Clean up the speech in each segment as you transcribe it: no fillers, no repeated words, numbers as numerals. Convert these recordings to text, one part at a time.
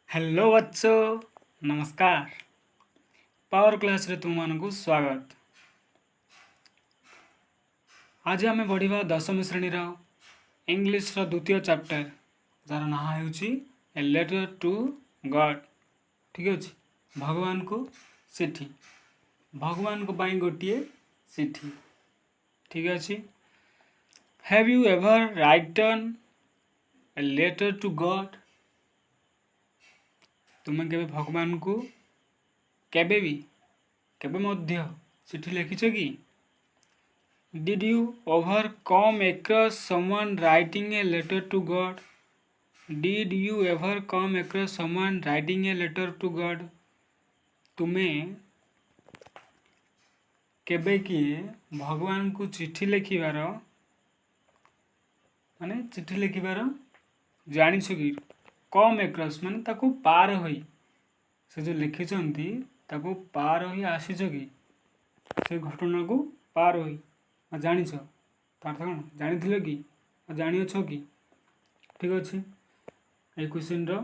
Hello बच्चों, नमस्कार। Power class रे तुम मानकु स्वागत। आज आमे पढ़िबा दशम श्रेणी रो इंग्लिश रो द्वितीय चैप्टर जार ना हेउची ए लेटर टू गॉड। ठीक अछि, भगवान को चिट्ठी, भगवान को बाई गोटिए चिट्ठी। ठीक अछि। Have you ever written a letter to God? तुम केबे भगवान को केबे भी केबे मध्य चिट्ठी लिखिछ कि? Did you ever come across someone writing a letter to God? Did you ever come across someone writing a letter to God? तुम्हें केबे किए भगवान को चिट्ठी लिखिबार माने चिट्ठी लिखिबार जानिछ कि? कम एक्रॉस माने ताको पार होई, से जो लिखिछंती ताको पार होई आसीछ कि? से घटना को पार होई जानिछ तार कौन जानिथिल कि जानिछ कि? ठीक अछि। ए क्वेश्चन रो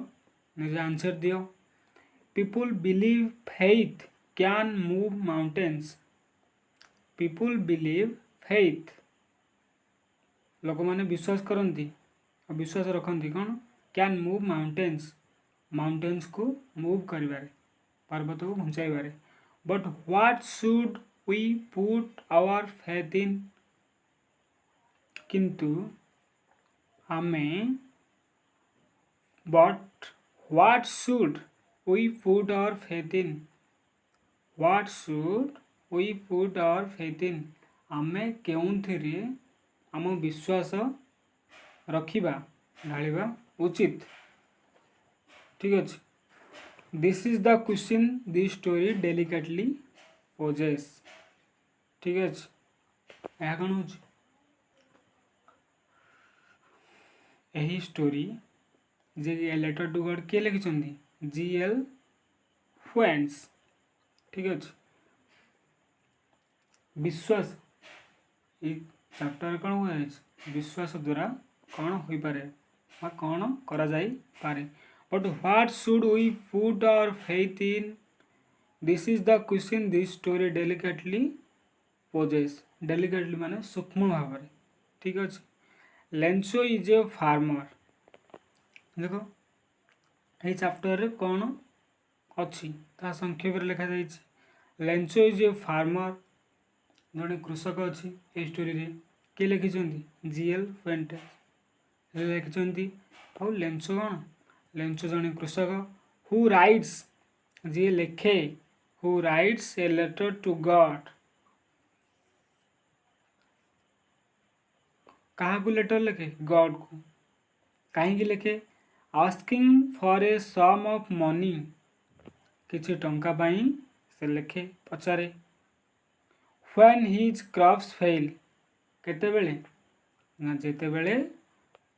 निजे आंसर दियो। People believe faith can move mountains. People believe faith, लोक माने विश्वास करती और विश्वास रखती कौन? कैन मूव माउंटेन्स, माउंटेन्स को मूव करिबारे, पर्वत को घुंचाइबारे। But what should we put our faith in? किंतु आमे but what should we put our faith in? What should we put our faith in? आमे केउंथिरे आम विश्वास रखिबा ढालिबा उचित। ठीक अछि। This is the question this story delicately poses. ठीक अछि। या कौन होची यही स्टोरी जे लेटर टू गॉड के लिखिछंती? जी.एल. फ्वेंस। ठीक अछि। विश्वास ए चैप्टर कौन हुए? विश्वास द्वारा कौन होई पारे बा कौन करा जाई पारे। But what should we put our faith in? This is the question this story delicately poses. Delicately माने सूक्ष्म भाव। ठीक अछि। Lencho is a farmer. देखो ये चैप्टर रे कौन अच्छी ता संक्षेप रे लिखा जाइछि। लेंचो इज ए फार्मर, जड़े कृषक अच्छी ए स्टोरी रे के लिखिछंती? जी.एल. फ्वेंटेस लिखिछंती। और लेंचो कौन? लेंचो जड़े कृषक हु राइट्स, जी लिखे, who writes a letter to God. कहा को लेटर लिखे? गॉड को। कहीं लिखे? Asking for a sum of money, किसी टंका पाई से लिखे पचारे। व्हेन हिज क्रॉप्स फेल, केते बेले ना जेते बेले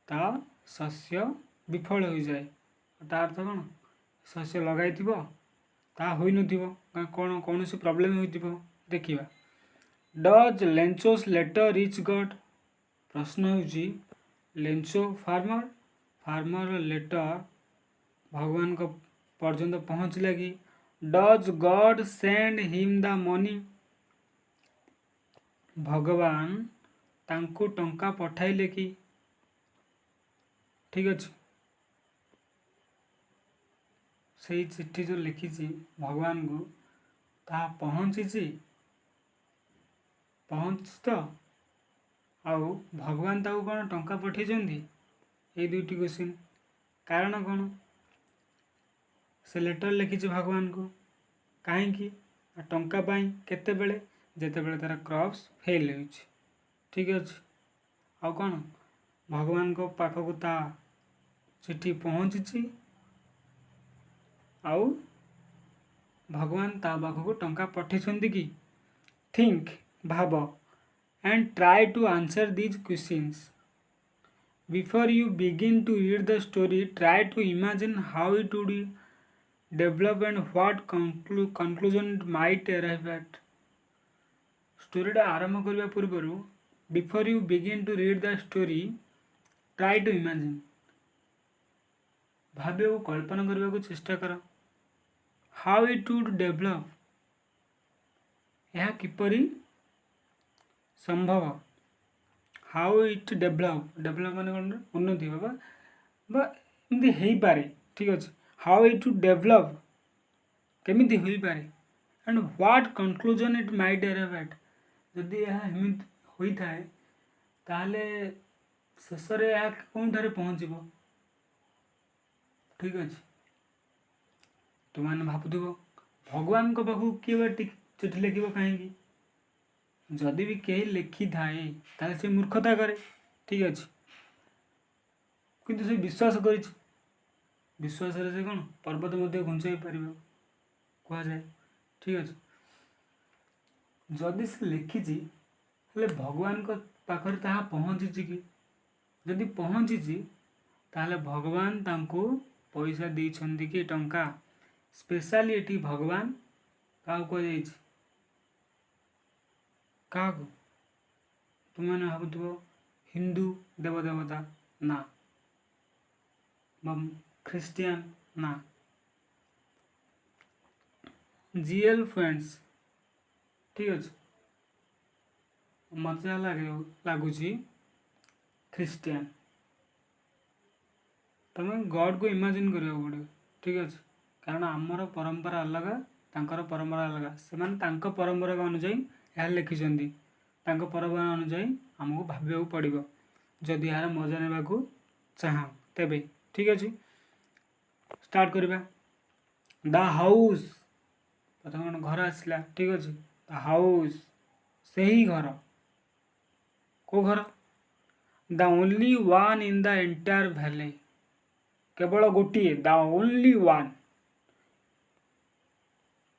ता शस्य विफल हो जाए। तार अर्थ कौन? शस्य लगाई ता होई नथिबो, कौन कौन सी प्रॉब्लम होइतिबो देखिबा। Does Lencho's letter reach God? प्रश्न होउची लेंचो फार्मर, फार्मर लेटर भगवान को पर्यंत पहुँचला कि? Does God send him the money? भगवान तांको टंका पठाइले कि? ठीक अछि। सही चिट्ठी जो लिखिছি भगवान को ता पहुँची तो आउ भगवान ताऊ कौन टंका पठेइछंती? ए दुईटी क्वेश्चन। कारण कौन? से लेटर लिखिଛି भगवान को कहीं टंका पाई केते बेले? जेते बेले तार क्रॉप्स फेल होइछि। ठीक अछि। आउ कौन भगवान को पाखक ता चिट्ठी पहुँची आउ भगवान ता पाखक टंका पठेइछंती कि? थिंक, भाव, and try to answer these questions. Before you begin to read the story, try to imagine how it would develop and what conclusion it might arrive at. Story टा आरंभ करबा पूर्व before you begin to read the story, try to imagine. भाव्य को कल्पना करने को चेष्टा कर how it would develop यह किपरि संभव हाउ इट डेभलप माने कौन उन्नति बाबा एमती हो पारे ठीक अच्छे हाउ इट वुड डेभलप केमिति हो पारे and what conclusion it might arrive at जदि यह एमती होता है ताहले शेष में कौन पहुँच ठीक अच्छे तुम भावुव भगवान पाखक किए चिठी लिख कहीं जदि भी कहीं लिखि थाए ताले से मूर्खता करे ठीक अच्छे किंतु से विश्वास कर विश्वास से कौन पर्वत मध्य घुंचाई पार कहुए ठीक अच्छे जदि से लिखी भगवान को पाखर ताहा पहुँची कि जदि पहुँची ताहले भगवान तांको पैसा देइछन्ति कि टंका स्पेशली एटी भगवान क्या कहुई क्या तुमने भावुव हिंदू देवदेवता ना ख्रिस्टियन ना जीएल फ्रेंड्स ठीक अच्छे मत लगुच ख्रिस्टियन तुम गॉड को इमेजिन करा पड़ो ठीक अच्छे कारण आमर परंपरा अलग तांकर परंपरा अलग से परंपरा अनुजाई यह लिखिं परंपरा अनुजाई आमको भाव पड़ो जदि यार मजा ने चाह तेबे ठीक अच्छे स्टार्ट करवा द हाउस प्रथम घर आसला ठीक अच्छे द हाउस से ही घर को घर the only one in the entire valley केवल गोटे the only one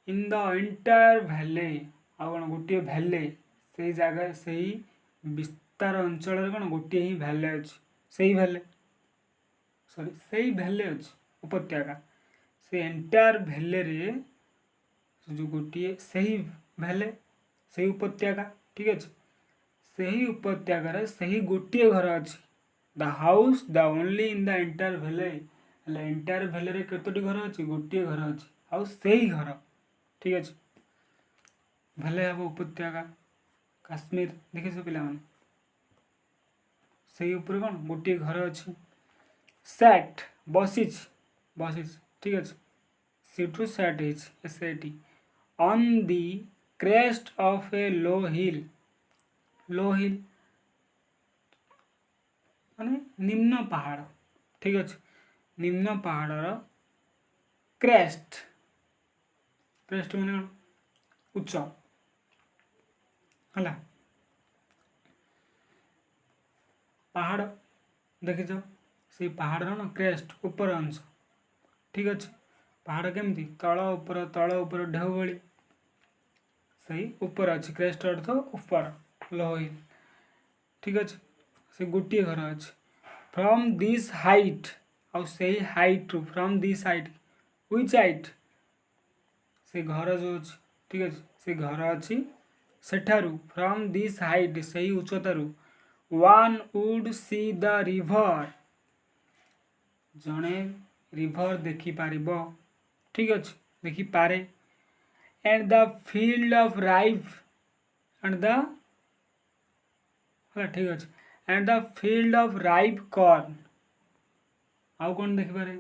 in the entire valley आ कौन गोटे भैले से जगह से विस्तार अंचल कौन गोटे ही भैले अच्छे से भैले सॉरी से भैले अच्छे उपत्यका से एंटायर भैले रे जो गोटे से भैले से उपत्यका ठीक अच्छे से ही उपत्यकार से ही गोटे घर अच्छे the house the only in the entire भैले एंटायर भैले केतोटी घर अच्छे गोटे घर अच्छे आउ से ही घर ठीक अच्छे भले हम उपत्यका काश्मीर देखे पिला से ऊपर कौन गोटे घर अच्छे सैट बसीच ठीक अच्छे सीट्रु sat S A T on the crest of a low hill माने निम्न पहाड़ ठीक अच्छे निम्न पहाड़ क्रेस्ट माने कौन उच्च है पहाड़ देखिच से पहाड़ ना क्रेस्ट ऊपर अंश ठीक अच्छे पहाड़ केमती तल ऊपर ढेउ भली सही ऊपर अच्छे क्रेस्ट अर्थ ऊपर लो हिल ठीक अच्छे से गोटे घर अच्छे फ्रॉम दिस हाइट आउ से हाइट रू from this height which height से घर जो अच्छे ठीक अच्छे से घर अच्छी सेठारू फ्रॉम दिस हाइट से ही उच्चतारू one would see the river जड़े रिवर देखी पारिबो ठीक अच्छे देखी पारे and the field of ripe and the ठीक अच्छे and the field of ripe corn आउ कौन देखी पारे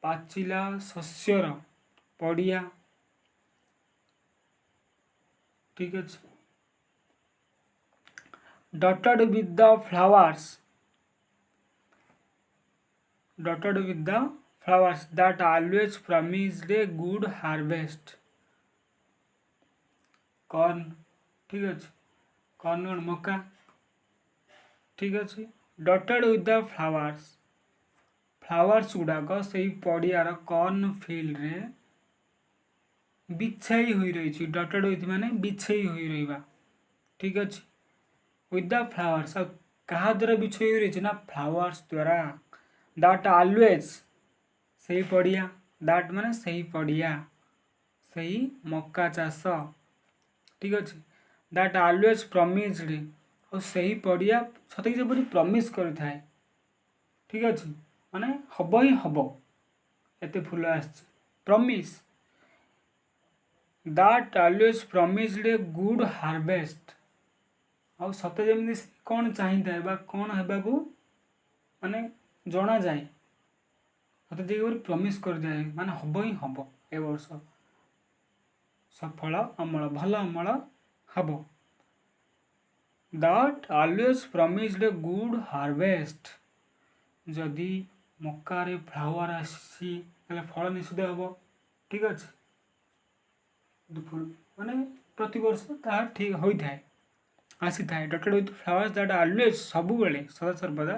पाचिला शस्यर पड़िया ठीक अच्छे dotted with the flowers that always promised a good harvest corn ठीक अच्छे कॉर्न कौन मक्का ठीक अच्छे dotted with the flowers गुड़ाक से पड़ियार कॉर्न फील्ड रे बिछाई हुई रही डटेड विथ माने बिछाई हुई रहा ठीक अच्छे विथ द फ्लावर्स क्या द्वारा बिछाई हुई रही ना फ्लावर्स द्वारा दैट ऑलवेज से पड़िया दैट माने से पड़िया से मक्का चाष ठीक अच्छे दैट ऑलवेज प्रमिस्ड और से पड़िया सतक जपरी प्रमिश कर ठीक अच्छे माने हब ही हब एते फूल आसछि promise that always promised a good harvest आ सते जमी कौन चाहिए बा कौन हेबाकू माने जना जाए सते जे प्रॉमिस कर जाए माने हब ही हब ए वर्ष सफल अमल भल अमल हब that always promised a good harvest जदि मक्कार फ्लावर आसी फल निश्चित हम ठीक अच्छे फुल माने प्रति वर्ष ता ठीक होता है आसी थाए dotted with flowers that always सब बेले सदा सर्वदा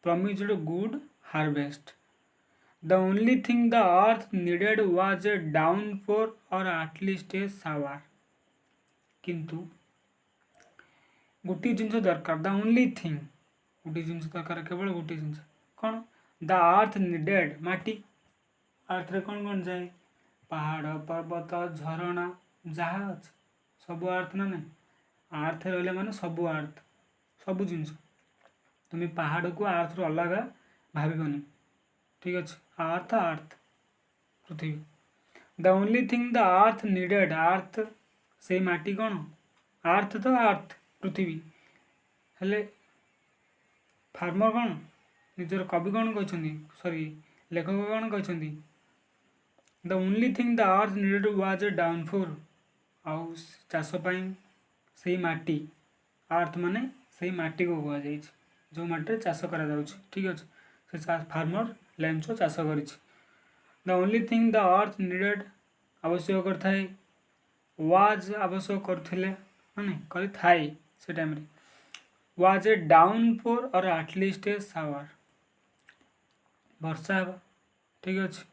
promised good harvest the only thing the earth needed was a downpour or at least A shower किंतु गोटे जिन दरकार द ओनली थिंग गोटे जिन दरकार केवल गोटे जिन कौन द अर्थ नीडेड माटी अर्थ रे कौन कौन जाए पहाड़ पर्वत झरणा जहाँ अच्छे सब अर्थ ना नहीं अर्थ रहा माने सब अर्थ सब जिन तुम पहाड़ को अर्थ रु अलग भावनी ठीक अच्छे अर्थ अर्थ पृथ्वी the only thing the earth needed earth से माटी कौन अर्थ तो अर्थ पृथ्वी हेले फार्मर कौन निजर कवि कौन कहते सॉरी लेखक कौन कहते the only thing the earth needed was a downpour आउ चाषपाई से माटी अर्थ माने से माटी को कह जाए जो माटी चाष करा ठीक अच्छे से फार्मर लेंचो चाष कर the only thing the earth needed आवश्यक करता वाज आवश्यक करथिले माने करी थाए से टाइम रे was a downpour or at least A shower वर्षा हेबा ठीक अच्छे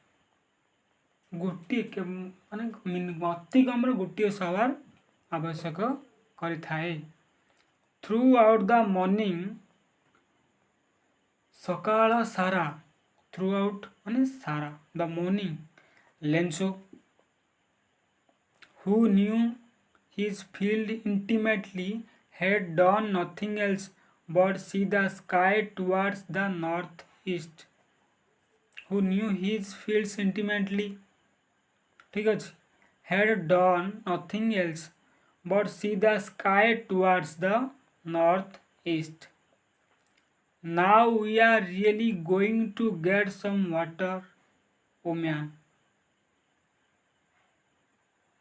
गोटे माने अति कम गोटे शावर आवश्यक करिथाए थ्रू आउट द मॉर्निंग सकाळ सारा थ्रू आउट माने सारा the morning Lencho who knew his field intimately had done nothing else but see the sky towards the northeast who knew his fields intimately ठीक अच्छे had done nothing else but see the sky towards the northeast now we are really going to get some water oh man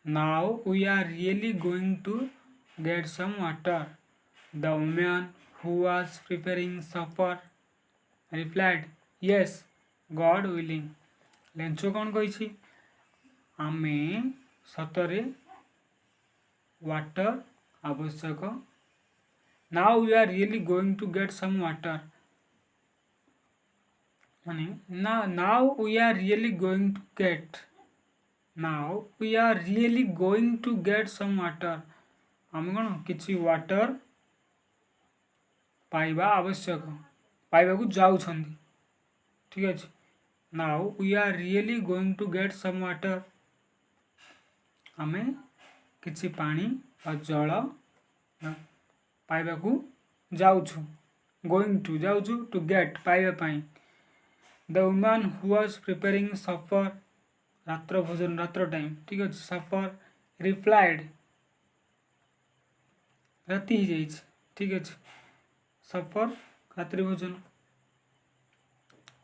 now we are really going to get some water the woman who was preparing supper replied yes god willing Lencho कौन कही आमे सतरे water आवश्यक now we are really going to get some water माने now we are really going to get now we are really going to get some water आम कौन किसी water पाइबा आवश्यक पाइबा को जाउछंदी ठीक अच्छे now we are really going to get some water आमे किसी पानी और जल पाइबा को जाउछु going to जाउछु to get पाइबा पाई the woman who was preparing supper रात्र भोजन रात्र टाइम ठीक अच्छे सफर रिप्लाइड राति ही जाइए ठीक अच्छे सफर रात्रि भोजन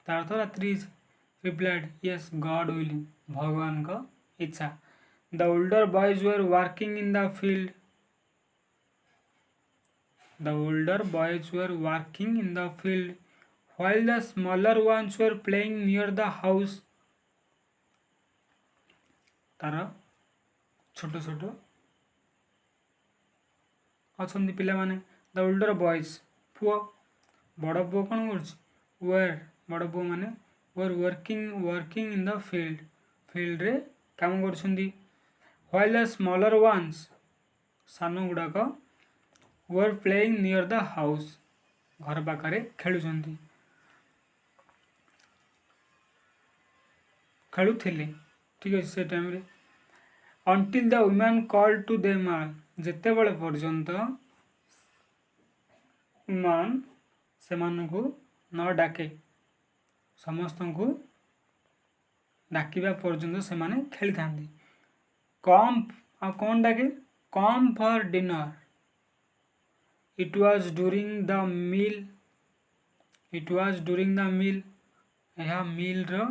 तार तो रात्रि रिप्लाइड यस गॉड विलिंग भगवान का इच्छा the older boys were working in the field the older boys were working in the field while the smaller ones were playing near the house तार छोट छोट अच्छा पिला माने द ओल्डर बॉयज पुओ बड़ पुओ कौन कर बड़ पुओ माने were working in the field रे काम कर व्हाइल द स्मॉलर वन्स सान गुड़ाक were playing near the house घर पाखे खेलुंट खेलुले ठीक अच्छे से टाइम रे until the women call to them all जेते बड़े पर्यंत वुमेन से न डाके समस्त को डाकिबा पर्यंत से माने खेली थांती कम आ कौन डाके come for dinner it was during the meal it was during the meal यह मील रो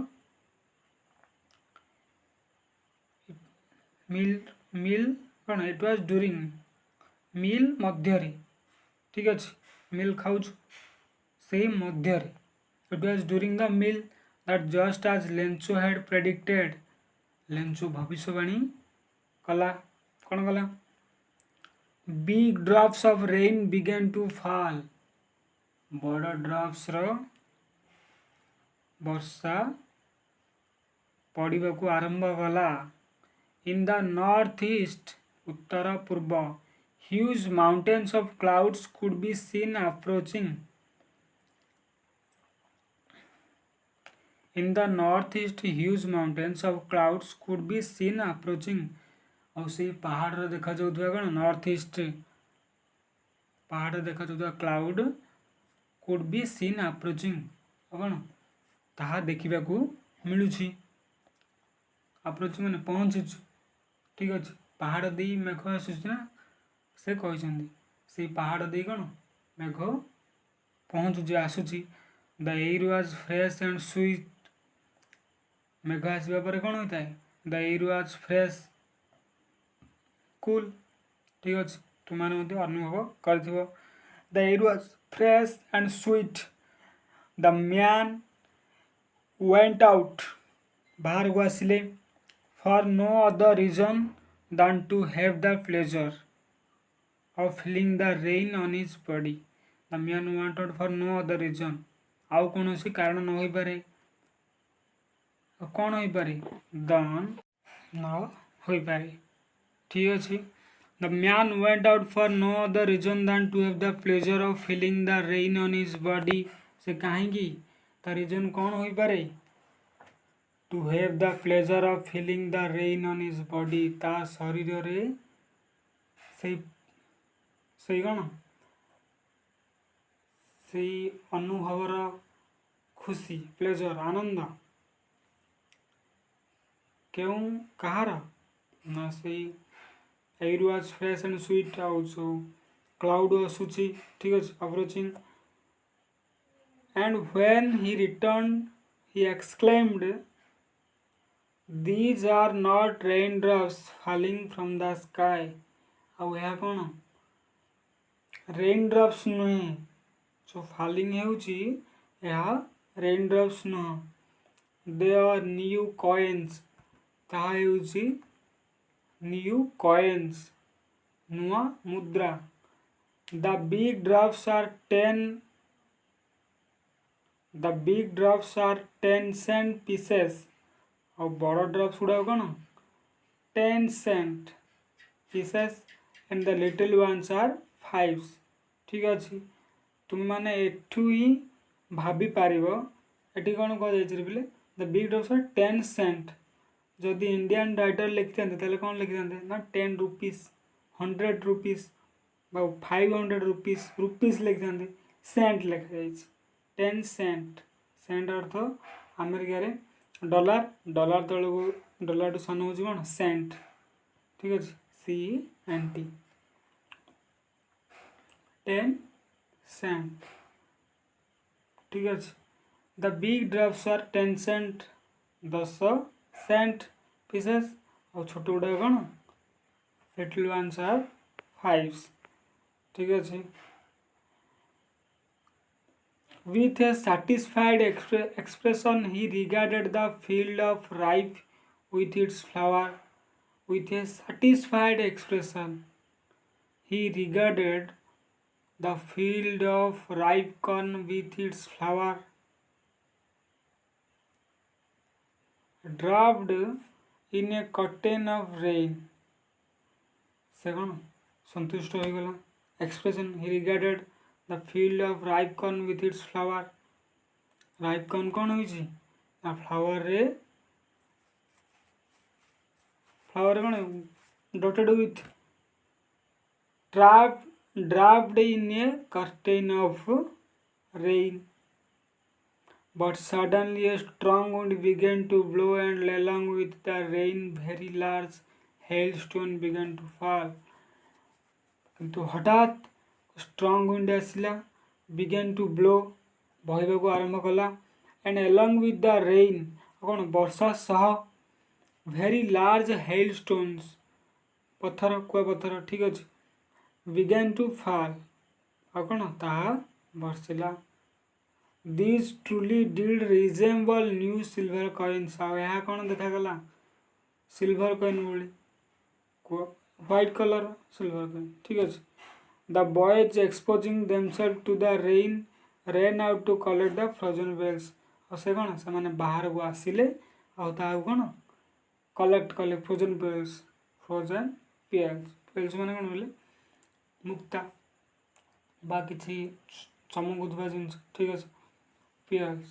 मील मील कौन इट वाज ड्यूरिंग मील मध्य ठीक अच्छे मील खाऊ से मध्य it was during the meal that just as Lencho had predicted Lencho भविष्यवाणी कला कौन कला big drops of rain began to fall बड़ ड्रॉप्स रो वर्षा पड़वा को आरंभ कला इन द नॉर्थ ईस्ट उत्तर पूर्व huge mountains of clouds could be seen approaching in the north east huge mountains of clouds could be seen approaching और से पहाड़ देखा जाउथबा कौन नॉर्थ ईस्ट पहाड़ देखा जाउथबा cloud could be seen approaching कौन ताहा देखा मिलूची अप्रोचिंग मैंने पहुँचुच ठीक अच्छे पहाड़ दे मेघ आसूना से कहते से पहाड़ दे कौन मेघ पहुँचुचे आसूची the air was fresh and sweet मेघ आसवा पर कौन होता है the air was fresh cool ठीक अच्छे तुमने अनुभव कर the air was fresh and sweet the man went out बाहर को आसिले for no other reason than to have the pleasure of feeling the rain on his body. The man wanted for no other reason. आउ कौन सी कारण न हो पारे कौन हो पारे दान न हो पारे ठीक अच्छे the man went out for no other reason than to have the pleasure of feeling the rain on his body से कहीं ता रीजन कौन हो पारे to have the pleasure of feeling the rain on his body ता शरीर रे सही कौन से अनुभवर खुशी प्लेजर आनंद क्यों कहार ना से air was fresh and sweet out cloud आसूची ठीक अच्छे approaching and when he return he exclaimed These are not raindrops falling from the sky. आउ यह कौन रेनड्रॉप्स नुहे जो फॉलिंग हेउची यह रेनड्रॉप्स नुह दे आर न्यू कॉइन्स ताहा हेउची न्यू कॉइन्स नुआ मुद्रा the big drops are 10 cent pieces और बड़ ड्रॉप्स गुड़ा कौन 10 cent pieces and the little ones are 5 ठीक अच्छे तुम मैंने एठू ही भाभी पार एटी कौन कह बोले the big drops are 10 cent जदि इंडियन राइटर लिखि था कौन लिखि ना 10 रुपीज 100 रुपीज 500 रुपीज रुपीज लिखि था सेंट लिखा 10 cent सेंट अर्थ अमेरिका रे डॉलर डॉलर तलू डॉलर टू सन हूँ कौन सेंट ठीक अच्छे CNT 10 cent ठीक अच्छे the big drops are 10 cent 10 cent pieces और छोट गुड़ा कौन लिटिल वन्स आर 5 ठीक अच्छे With a satisfied expression, he regarded the field of ripe with its flower. With a satisfied expression, he regarded the field of ripe corn with its flower. Dropped in a curtain of rain. से कौन संतुष्ट हो गला expression he regarded the field of ripe corn with its flower ripe corn कौन होइछि ना flower रे flower कौन dotted with draft in A curtain of rain But suddenly a strong wind began to blow, and along with the rain, very large hailstone began to fall. କିନ୍ତୁ ହଠାତ୍ strong wind ଆସିଲା, began to blow, ବହିବାକୁ ଆରମ୍ଭ କଲା, and along with the rain, କ'ଣ ବର୍ଷା ସହ very large hailstones, ପଥର କୁଆପଥର, ଠିକ୍ ଅଛି, began to fall, ଆଉ କ'ଣ ତାହା ବର୍ଷିଲା. These truly did resemble new silver coins. ଆଉ ଏହା କ'ଣ ଦେଖାଗଲା ସିଲଭର କଏନ୍ ଭଳି, ହ୍ୱାଇଟ୍ କଲର୍ ସିଲଭର କଏନ୍, ଠିକ୍ ଅଛି. The boys exposing themselves to the rain ran out to collect the frozen bells. ଆଉ ସେ କ'ଣ ସେମାନେ ବାହାରକୁ ଆସିଲେ ଆଉ ତାହାକୁ କ'ଣ କଲେକ୍ଟ କଲେ ଫ୍ରୋଜେନ୍ ବେଲ୍ସ. ଫ୍ରୋଜେନ୍ ବେଲ୍ସ ମାନେ କ'ଣ ବୋଲେ ମୁକ୍ତା ବା କିଛି ଚମକୁଥିବା ଜିନିଷ, ଠିକ୍ ଅଛି. ପିଅଲ୍ସ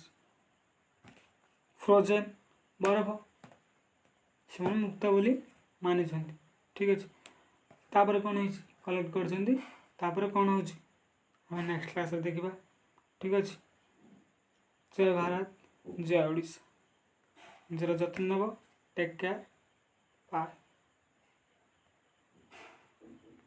ଫ୍ରୋଜେନ୍ ବରଫ ସେମାନେ ମୁକ୍ତା ବୋଲି ମାନିଛନ୍ତି, ଠିକ୍ ଅଛି. ତାପରେ କ'ଣ ହେଇଛି କଲେକ୍ଟ କରିଛନ୍ତି, ତାପରେ କ'ଣ ହେଉଛି ଆମେ ନେକ୍ସଟ କ୍ଲାସ୍ରେ ଦେଖିବା, ଠିକ୍ ଅଛି. ଜୟ ଭାରତ, ଜୟ ଓଡ଼ିଶା. ନିଜର ଯତ୍ନ ନେବ. Take care. ବାଏ.